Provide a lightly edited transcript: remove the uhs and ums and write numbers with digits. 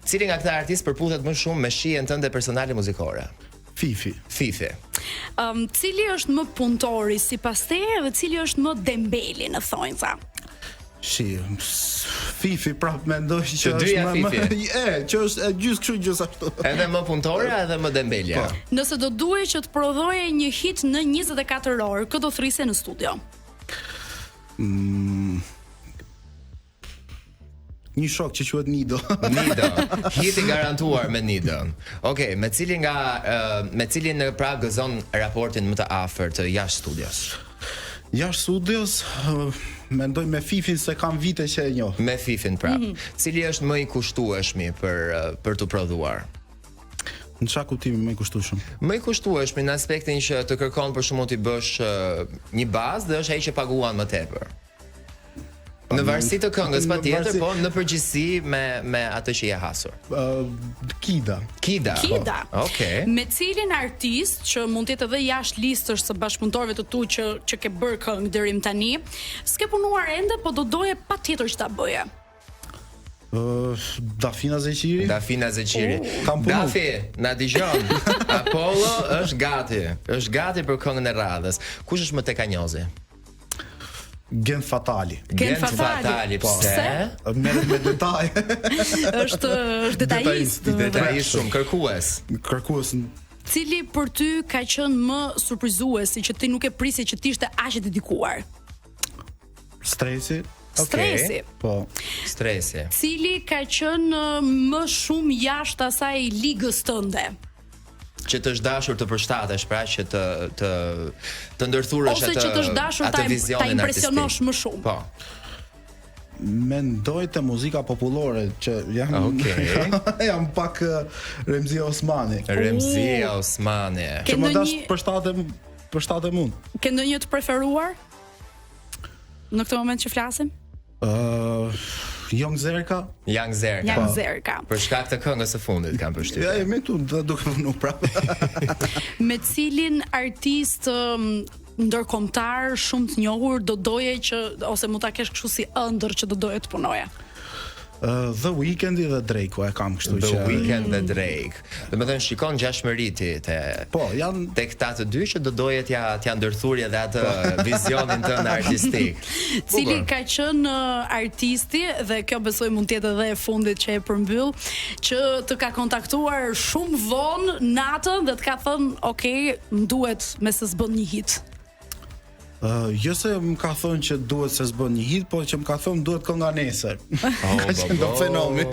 Cili nga këta artist përputhet më shumë me shihen tënde personale muzikore? Fifi. Cili është më punëtori sipas teje dhe cili është më dembeli në thonjza? Fifi prap mendoj që që është gjys kështu gjys ashtu. Edhe më punëtore edhe më dembelja. Nëse do duhej që të prodhoje një hit në 24 orë, kë do thrisje në studio? Një shok që quhet Nido. Hiti garantuar me Nidon. Okej, me cilin pra gëzon raportin më të afërt të jashtë studios? Jashtë studios, mendoj me Fifin se kam vite që e njoh. Me Fifin prap. Cili është më i kushtueshmi për të prodhuar? Në çfarë kuptimi më i kushtueshëm? Më i kushtueshmi në aspektin që të kërkon për shkakun të bësh një bazë dhe është ai që paguan më tepër. Në varësi të këngës patjetër, po në përgjithësi me atë që je hasur. Kida. Okej. Me cilin artist që mund të jetë edhe jashtë listës së bashkëpunëtorëve të tu që ke bërë këngë deri më tani, s'ke punuar ende, po do doje patjetër që ta bëje? Dafina Zeqiri. Kam punu. Dafi, na dëgjon. Apollo është gati për këngën e radhës. Kush është më tekanjozi? Gen Fatali, pse? Merret me detaje. Është detajist shumë, kërkues. Cili për ty ka qenë më surprizuesi që ti nuk e prisje që ti ishte aq i dedikuar? Stresi. Po. Stresi. Cili ka qenë më shumë jashtë asaj ligës tënde? Që të është dashur të përshtatesh, pra që të ndërthurësh atë, ose që të është dashur ta impresionosh më shumë. Po. Mendoj te muzika popullore që jam pak Remzia Osmani. Që më dash përshtatem mund. Ke ndonjë të preferuar në këtë moment që flasim? Young Zerka. Për shkak të këngës së fundit kam përshtypjen. Me tu duke punu prapë. Me cilin artist ndërkombëtar shumë të njohur do doje që ose mund ta kesh kështu si ëndër që do doje të punoje? The Weeknd dhe Drake e kam kështu që The Weeknd dhe Drake. Domethënë shikon ngjashmëriti te këta të dy që do doje t'ja ndërthurje edhe atë vizionin tënd artistik. Cili ka qenë artisti dhe kjo besoj mund të jetë edhe e fundit që e përmbyll, që të ka kontaktuar shumë vonë natën dhe të ka thënë, "Okej, m'duhet me se s'bën një hit." Jo se më ka thonë që duhet se s'bën një hit, po që më ka thonë duhet kënga nesër. Ka qenë Don Fenomi.